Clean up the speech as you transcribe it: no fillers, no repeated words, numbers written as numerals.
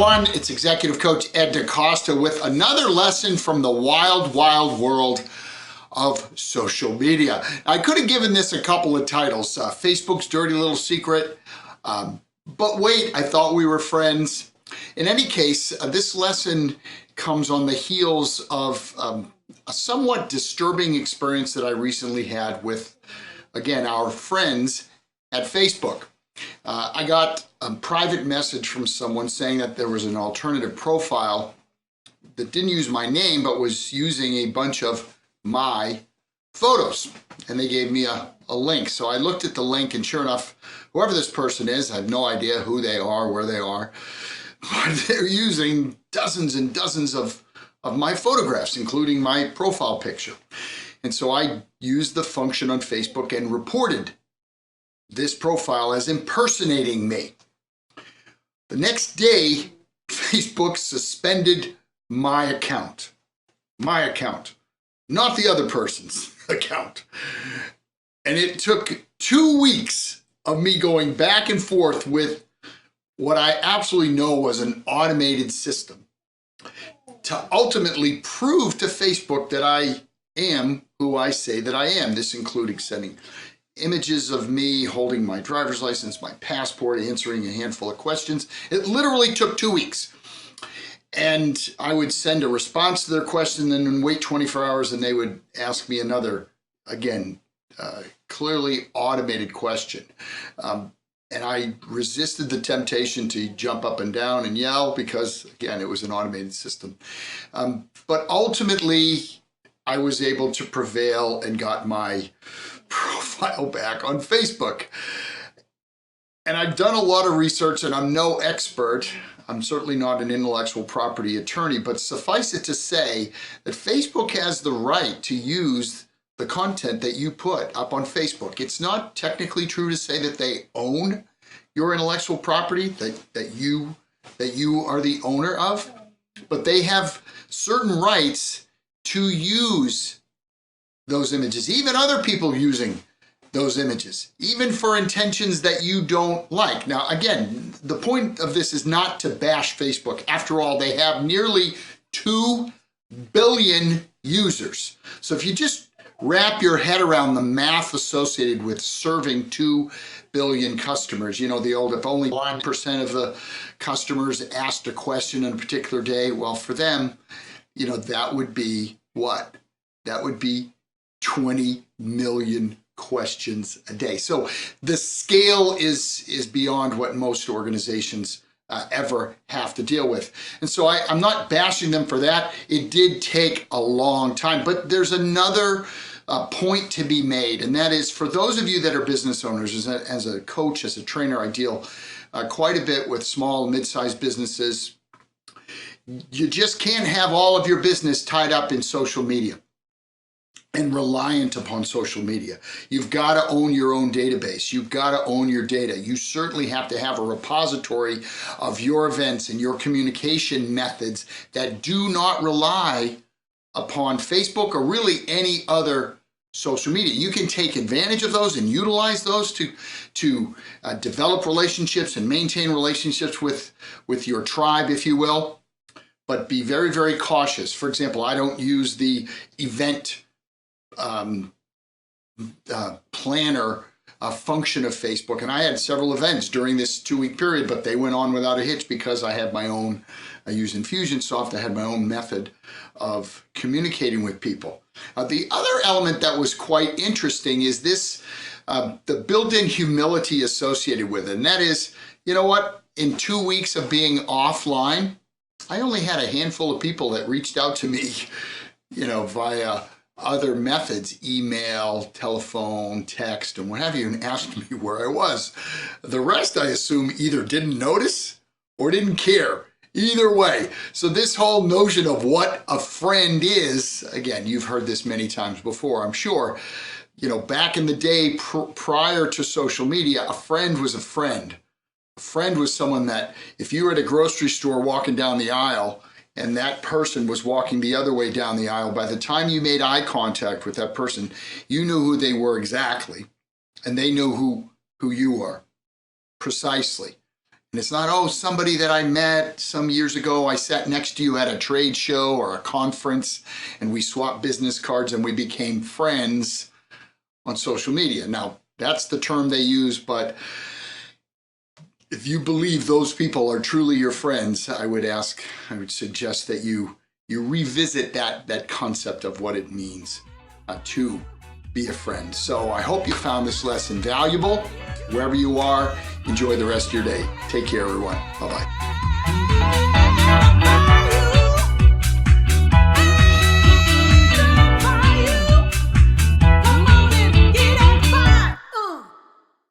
everyone, it's Executive Coach Ed DeCosta with another lesson from the wild, wild world of social media. I could have given this a couple of titles, Facebook's Dirty Little Secret, but wait, I thought we were friends. In any case, this lesson comes on the heels of a somewhat disturbing experience that I recently had with, again, our friends at Facebook. I got a private message from someone saying that there was an alternative profile that didn't use my name, but was using a bunch of my photos. And they gave me a link. So I looked at the link, and sure enough, whoever this person is, I have no idea who they are, where they are, but they're using dozens and dozens of my photographs, including my profile picture. And so I used the function on Facebook and reported this profile as impersonating me. The next day, Facebook suspended my account, not the other person's account. And it took 2 weeks of me going back and forth with what I absolutely know was an automated system to ultimately prove to Facebook that I am who I say that I am. This including sending images of me holding my driver's license, my passport, answering a handful of questions. It literally took 2 weeks. And I would send a response to their question and then wait 24 hours and they would ask me another, again, clearly automated question. And I resisted the temptation to jump up and down and yell because, again, it was an automated system. But ultimately, I was able to prevail and got my profile back on Facebook. And I've done a lot of research, and I'm no expert. I'm certainly not an intellectual property attorney, but suffice it to say that Facebook has the right to use the content that you put up on Facebook. It's not technically true to say that they own your intellectual property, that you are the owner of, but they have certain rights to use those images, even other people using those images, even for intentions that you don't like. Now, again, the point of this is not to bash Facebook. After all, they have nearly 2 billion users. So if you just wrap your head around the math associated with serving 2 billion customers, you know, the old, if only 1% of the customers asked a question on a particular day, well, for them, you know, that would be what? That would be 20 million questions a day. So the scale is beyond what most organizations ever have to deal with. And so I'm not bashing them for that. It did take a long time, but there's another point to be made, and that is for those of you that are business owners. As a coach, as a trainer, I deal quite a bit with small, mid-sized businesses. You just can't have all of your business tied up in social media and reliant upon social media. You've got to own your own database. You've got to own your data. You certainly have to have a repository of your events and your communication methods that do not rely upon Facebook or really any other social media. You can take advantage of those and utilize those to develop relationships and maintain relationships with your tribe, if you will, but be very, very cautious. For example, I don't use the event planner function of Facebook, and I had several events during this 2-week period, but they went on without a hitch because I had my own, I use Infusionsoft, I had my own method of communicating with people. The other element that was quite interesting is this, the built-in humility associated with it, and that is, you know what, in 2 weeks of being offline, I only had a handful of people that reached out to me, you know, via other methods, email, telephone, text, and what have you, and asked me where I was. The rest, I assume, either didn't notice or didn't care. Either way. So this whole notion of what a friend is, again, you've heard this many times before, I'm sure. You know, back in the day prior to social media, a friend was a friend. A friend was someone that if you were at a grocery store walking down the aisle and that person was walking the other way down the aisle, by the time you made eye contact with that person, you knew who they were exactly, and they knew who you are precisely. And it's not, oh, somebody that I met some years ago, I sat next to you at a trade show or a conference and we swapped business cards and we became friends on social media. Now, that's the term they use, but if you believe those people are truly your friends, I would suggest that you revisit that concept of what it means to be a friend. So I hope you found this lesson valuable. Wherever you are, enjoy the rest of your day. Take care, everyone. Bye-bye.